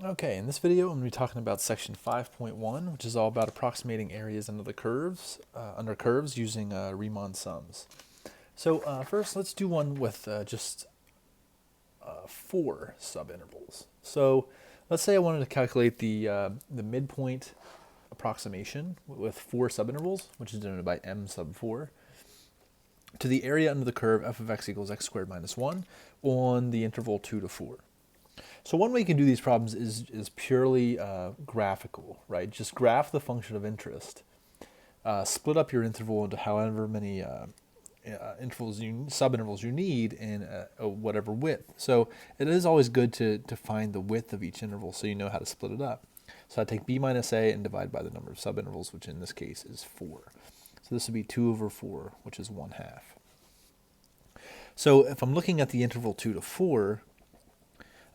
Okay, in this video I'm going to be talking about section 5.1, which is all about approximating areas under curves using Riemann sums. So first let's do one with just 4 subintervals. So let's say I wanted to calculate the midpoint approximation with 4 subintervals, which is denoted by m sub 4, to the area under the curve f of x equals x squared minus 1 on the interval 2 to 4. So one way you can do these problems is purely graphical, right? Just graph the function of interest, split up your interval into however many subintervals you need in whatever width. So it is always good to find the width of each interval so you know how to split it up. So I take b minus a and divide by the number of subintervals, which in this case is 4. So this would be 2 over 4, which is 1/2. So if I'm looking at the interval 2 to 4,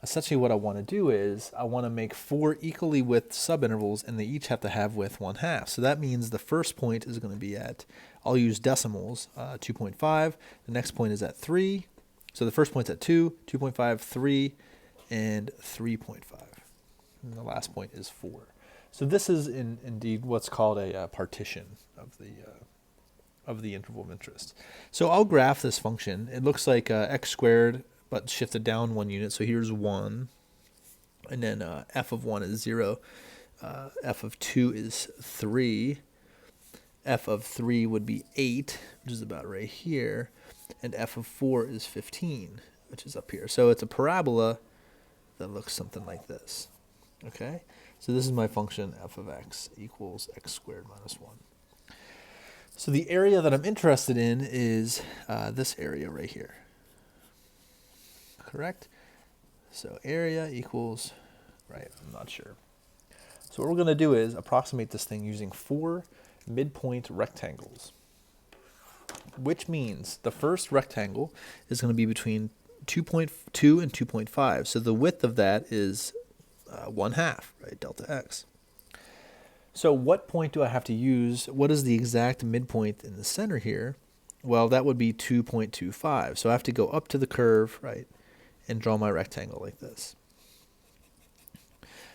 essentially what I want to do is I want to make 4 equally width subintervals, and they each have to have width 1/2. So that means the first point is going to be at, I'll use decimals, 2.5. The next point is at 3. So the first point's at 2, 2.5, 3, and 3.5. And the last point is 4. So this is indeed what's called a partition of the interval of interest. So I'll graph this function. It looks like x squared, but shifted down 1 unit. So here's 1, and then f of 1 is 0, f of 2 is 3, f of 3 would be 8, which is about right here, and f of 4 is 15, which is up here. So it's a parabola that looks something like this. Okay, so this is my function f of x equals x squared minus 1. So the area that I'm interested in is this area right here. Correct? So area equals, right, I'm not sure. So what we're going to do is approximate this thing using 4 midpoint rectangles, which means the first rectangle is going to be between 2.2 and 2.5. So the width of that is 1/2, right, delta x. So what point do I have to use? What is the exact midpoint in the center here? Well, that would be 2.25. So I have to go up to the curve, right, and draw my rectangle like this.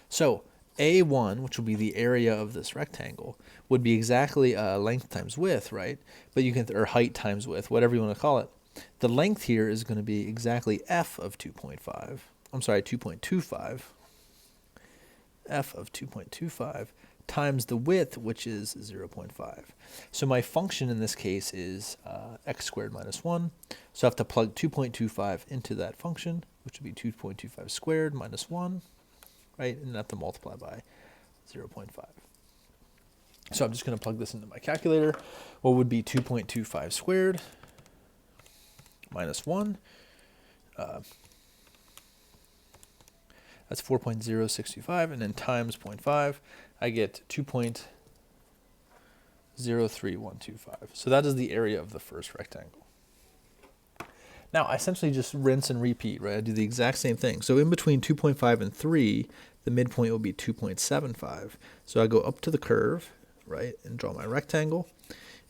So A1, which will be the area of this rectangle, would be exactly length times width, right? But you can, or height times width, whatever you want to call it. The length here is going to be exactly f of 2.5. I'm sorry, 2.25. F of 2.25 times the width, which is 0.5. So my function in this case is x squared minus 1. So I have to plug 2.25 into that function, which would be 2.25 squared minus 1, right? And I have to multiply by 0.5. So I'm just going to plug this into my calculator. What would be 2.25 squared minus 1? That's 4.0625, and then times 0.5, I get 2.03125. So that is the area of the first rectangle. Now, I essentially just rinse and repeat, right? I do the exact same thing. So in between 2.5 and 3, the midpoint will be 2.75. So I go up to the curve, right, and draw my rectangle,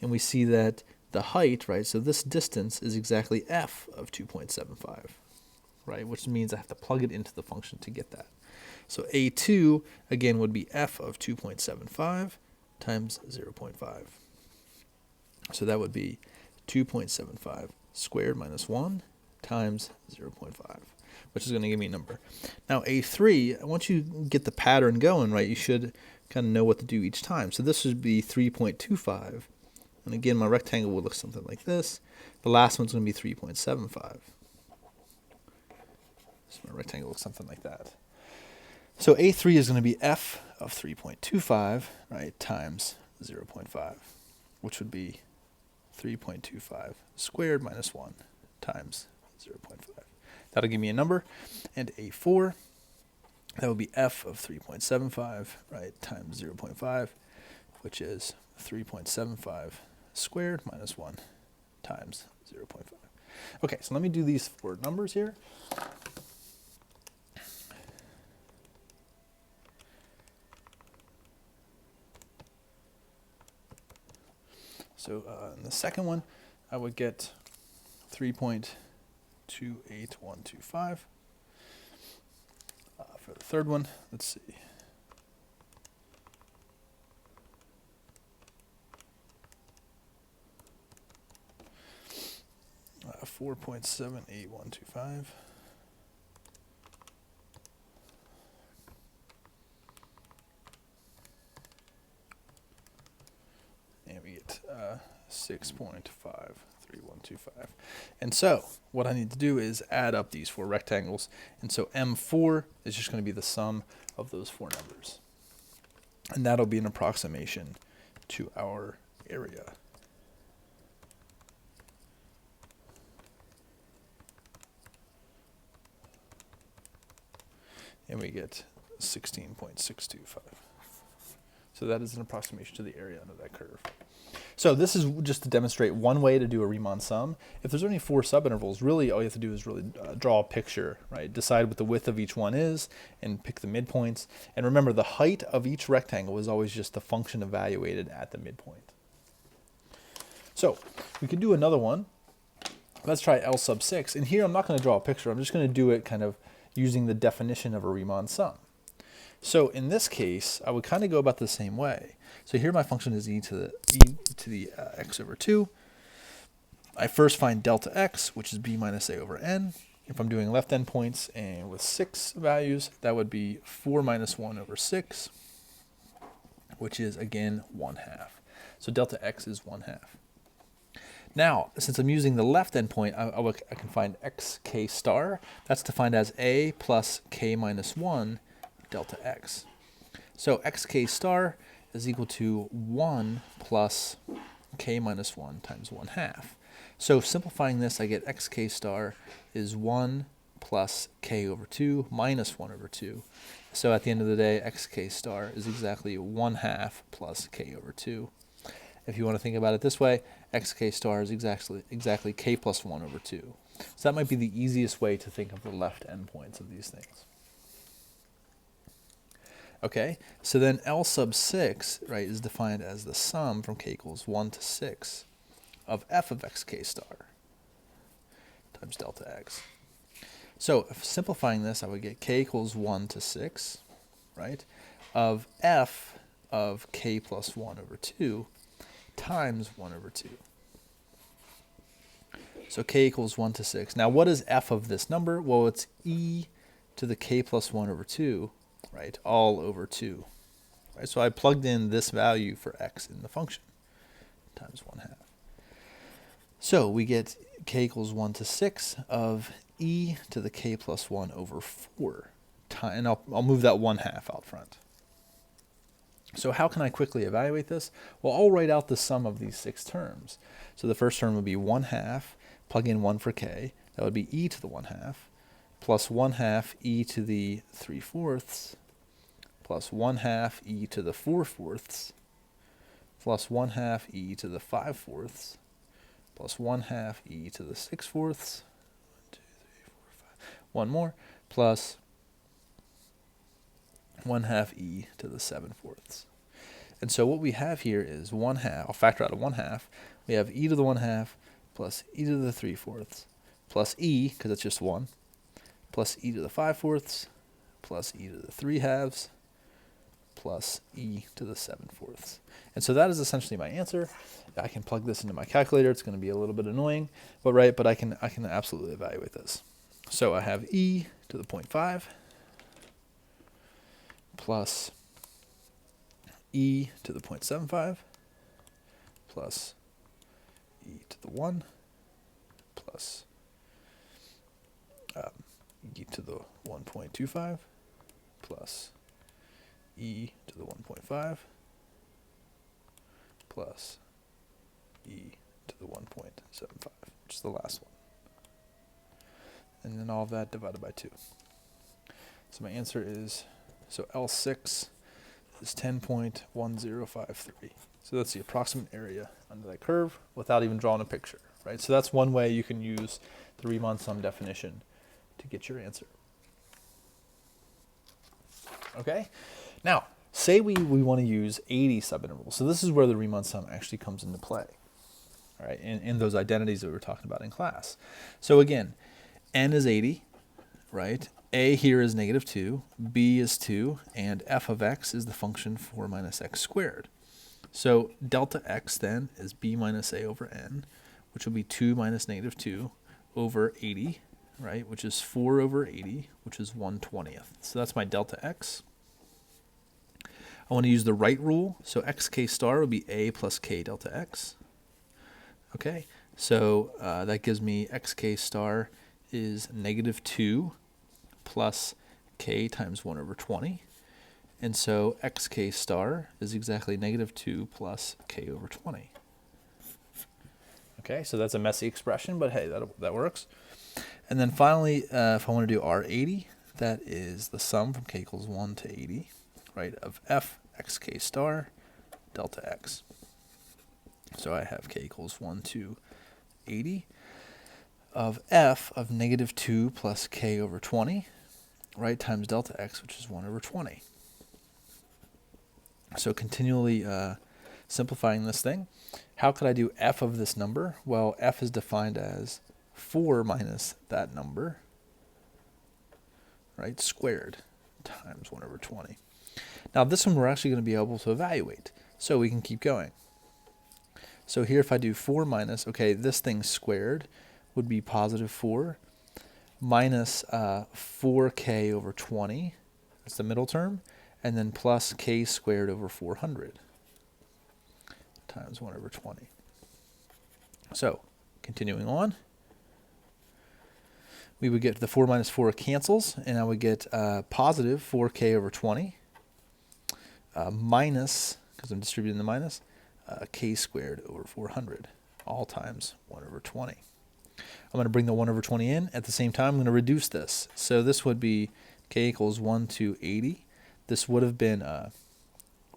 and we see that the height, right, so this distance is exactly f of 2.75. Right, which means I have to plug it into the function to get that. So A2, again, would be f of 2.75 times 0.5. So that would be 2.75 squared minus 1 times 0.5, which is going to give me a number. Now A3, once you get the pattern going, right, you should kind of know what to do each time. So this would be 3.25. And again, my rectangle would look something like this. The last one's going to be 3.75. So my rectangle looks something like that. So A3 is going to be f of 3.25, right, times 0.5, which would be 3.25 squared minus 1 times 0.5. That'll give me a number. And A4, that would be f of 3.75, right, times 0.5, which is 3.75 squared minus 1 times 0.5. Okay, so let me do these 4 numbers here. So in the second one, I would get 3.28125. For the third one. Let's see. 4.78125. And we get 6.53125. And so what I need to do is add up these four rectangles. And so M4 is just going to be the sum of those four numbers. And that'll be an approximation to our area. And we get 16.625. So that is an approximation to the area under that curve. So this is just to demonstrate one way to do a Riemann sum. If there's only four subintervals, really all you have to do is really draw a picture, right? Decide what the width of each one is and pick the midpoints. And remember, the height of each rectangle is always just the function evaluated at the midpoint. So we could do another one. Let's try L sub 6. And here I'm not going to draw a picture. I'm just going to do it kind of using the definition of a Riemann sum. So in this case, I would kind of go about the same way. So here my function is e to the x over 2. I first find delta x, which is b minus a over n. If I'm doing left endpoints and with 6 values, that would be 4 minus 1 over 6, which is, again, 1/2. So delta x is 1/2. Now, since I'm using the left endpoint, I can find xk star. That's defined as a plus k minus 1 delta x. So xk star is equal to 1 plus k minus 1 times 1/2. So simplifying this, I get xk star is 1 plus k over 2 minus 1 over 2. So at the end of the day, xk star is exactly 1/2 plus k over 2. If you want to think about it this way, xk star is exactly k plus 1 over 2. So that might be the easiest way to think of the left endpoints of these things. Okay, so then L sub 6, right, is defined as the sum from k equals 1 to 6 of f of xk star times delta x. So if simplifying this, I would get k equals 1 to 6, right, of f of k plus 1 over 2 times 1 over 2. So k equals 1 to 6. Now what is f of this number? Well, it's e to the k plus 1 over 2, right, all over 2. Right? So I plugged in this value for x in the function, times 1/2. So we get k equals 1 to 6 of e to the k plus 1 over 4. And I'll move that 1/2 out front. So how can I quickly evaluate this? Well, I'll write out the sum of these 6 terms. So the first term would be 1/2, plug in 1 for k. That would be e to the 1/2, plus 1/2 e to the 3/4, plus 1/2 e to the 4/4, plus 1/2 e to the 5/4, plus 1/2 e to the 6/4, 1, 2, 3, 4, 5, one more, plus 1/2 e to the 7/4. And so what we have here is 1/2. I'll factor out a 1/2. We have e to the 1/2 plus e to the 3/4 plus e, because it's just 1, plus e to the 5/4 plus e to the 3/2 plus e to the 7/4. And so that is essentially my answer. I can plug this into my calculator. It's going to be a little bit annoying, but I can absolutely evaluate this. So I have e to the 0.5 plus e to the 0.75 plus e to the 1 plus e to the 1.25 plus e to the 1.5 plus e to the 1.75, which is the last one. And then all of that divided by 2. So my answer is, so L6 is 10.1053. So that's the approximate area under that curve without even drawing a picture, right? So that's one way you can use the Riemann sum definition to get your answer. Okay? Now, say we want to use 80 subintervals. So this is where the Riemann sum actually comes into play, all right, in those identities that we were talking about in class. So again, n is 80, right? a here is negative 2, b is 2, and f of x is the function 4 minus x squared. So delta x then is b minus a over n, which will be 2 minus negative 2 over 80, right, which is 4 over 80, which is 1/20th. So that's my delta x. I want to use the right rule, so xk star will be a plus k delta x. Okay, so that gives me xk star is negative 2 plus k times 1 over 20. And so xk star is exactly negative 2 plus k over 20. Okay, so that's a messy expression, but hey, that works. And then finally, if I want to do R80, that is the sum from k equals 1 to 80, right, of f xk star delta x. So I have k equals 1 to 80 of f of negative 2 plus k over 20, right, times delta x, which is 1 over 20. So continually simplifying this thing. How could I do f of this number? Well, f is defined as 4 minus that number, right, squared, times 1 over 20. Now this one we're actually going to be able to evaluate, so we can keep going. So here if I do 4 minus, okay, this thing squared would be positive 4 minus 4k over 20, that's the middle term, and then plus k squared over 400 times 1 over 20. So continuing on, we would get the 4 minus 4 cancels, and I would get positive 4k over 20 minus, because I'm distributing the minus, k squared over 400, all times 1 over 20. I'm going to bring the 1 over 20 in. At the same time, I'm going to reduce this. So this would be k equals 1 to 80. This would have been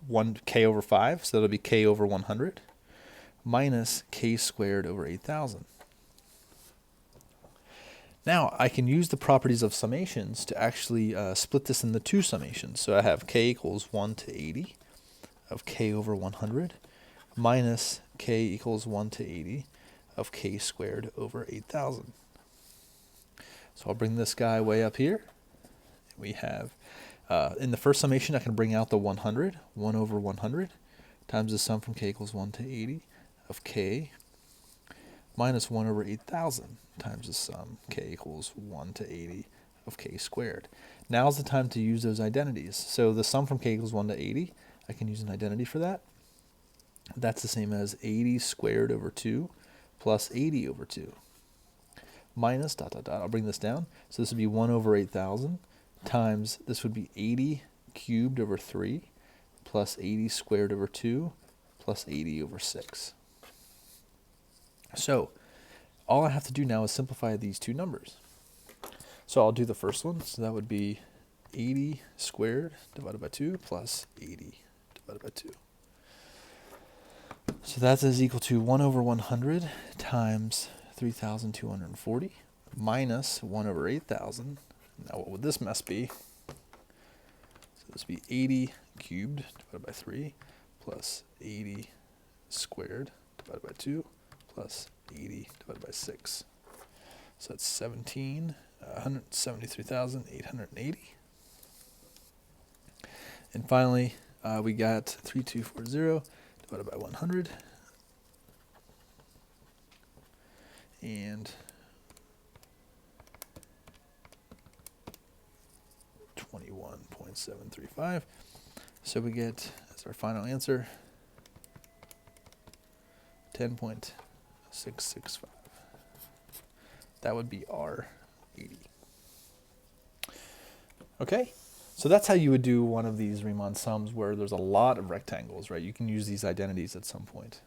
1k over 5, so that'll be k over 100, minus k squared over 8,000. Now I can use the properties of summations to actually split this into two summations. So I have k equals 1 to 80 of k over 100 minus k equals 1 to 80 of k squared over 8,000. So I'll bring this guy way up here. We have, in the first summation, I can bring out the 100, 1 over 100, times the sum from k equals 1 to 80 of k minus 1 over 8,000 times the sum k equals 1 to 80 of k squared. Now's the time to use those identities. So the sum from k equals 1 to 80, I can use an identity for that. That's the same as 80 squared over 2 plus 80 over 2 minus dot dot dot. I'll bring this down. So this would be 1 over 8,000 times, this would be 80 cubed over 3 plus 80 squared over 2 plus 80 over 6. So all I have to do now is simplify these two numbers. So I'll do the first one. So that would be 80 squared divided by 2 plus 80 divided by 2. So that is equal to 1 over 100 times 3,240 minus 1 over 8,000. Now what would this mess be? So this would be 80 cubed divided by 3 plus 80 squared divided by 2 plus 80 divided by 6. So that's 173,880. And finally, we got 3240 divided by 100. And 21.735. So we get, as our final answer, 10.665. That would be R80. Okay, so that's how you would do one of these Riemann sums where there's a lot of rectangles, right? You can use these identities at some point.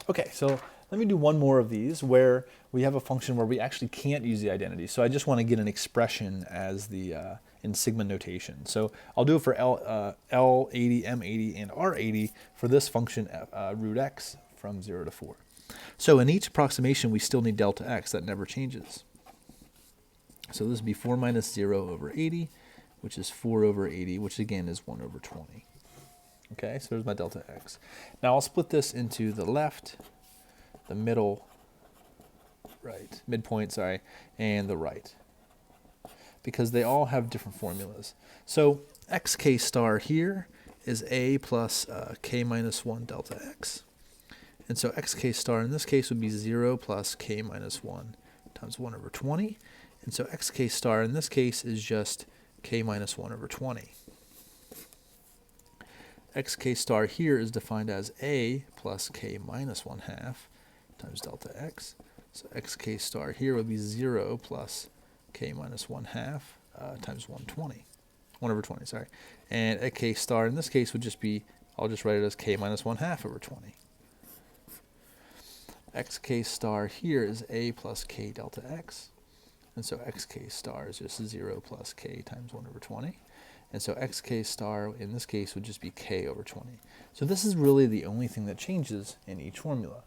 Okay, so let me do one more of these where we have a function where we actually can't use the identity. So I just want to get an expression as the in sigma notation. So I'll do it for L80, M80, and R80 for this function root x from 0 to 4. So in each approximation, we still need delta x. That never changes. So this would be 4 minus 0 over 80, which is 4 over 80, which again is 1 over 20. Okay, so there's my delta x. Now I'll split this into the left, the middle, right, midpoint, sorry, and the right, because they all have different formulas. So xk star here is a plus k minus 1 delta x. And so xk star in this case would be 0 plus k minus 1 times 1 over 20. And so xk star in this case is just k minus 1 over 20. Xk star here is defined as a plus k minus 1 half times delta x. So xk star here would be 0 plus k minus 1 half times 120. 1 over 20, sorry. And a k star in this case would just be, I'll just write it as k minus 1 half over 20. Xk star here is a plus k delta x. And so xk star is just 0 plus k times 1 over 20. And so xk star in this case would just be k over 20. So this is really the only thing that changes in each formula.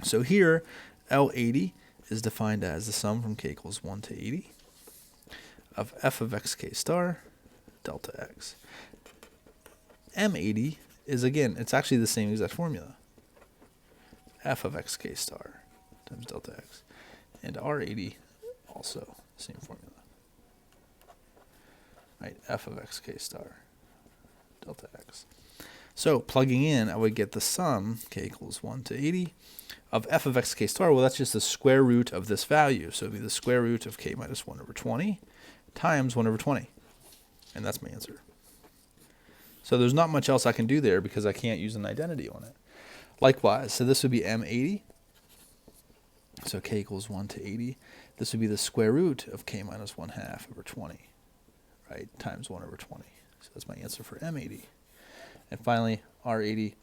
So here, L80 is defined as the sum from k equals 1 to 80 of f of xk star delta x. M80 is, again, it's actually the same exact formula. F of xk star times delta x. And R80 also same formula. Right, f of xk star delta x. So plugging in, I would get the sum, k equals 1 to 80, of f of xk star. Well, that's just the square root of this value. So it would be the square root of k minus 1 over 20 times 1 over 20. And that's my answer. So there's not much else I can do there because I can't use an identity on it. Likewise, so this would be M80. So k equals 1 to 80. This would be the square root of k minus 1 half over 20, right, times 1 over 20. So that's my answer for M80. And finally, R80,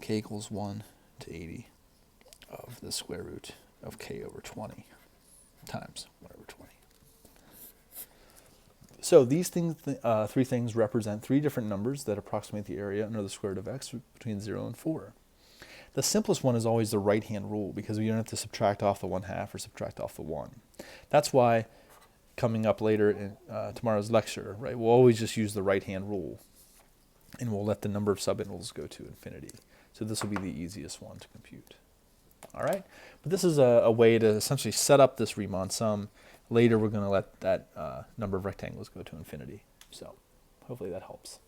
k equals 1 to 80 of the square root of k over 20 times 1 over 20. So these things, three things represent three different numbers that approximate the area under the square root of x between 0 and 4. The simplest one is always the right-hand rule because we don't have to subtract off the 1/2 or subtract off the 1. That's why coming up later in tomorrow's lecture, right, we'll always just use the right-hand rule and we'll let the number of subintervals go to infinity. So this will be the easiest one to compute. All right, but this is a way to essentially set up this Riemann sum. Later we're going to let that number of rectangles go to infinity. So hopefully that helps.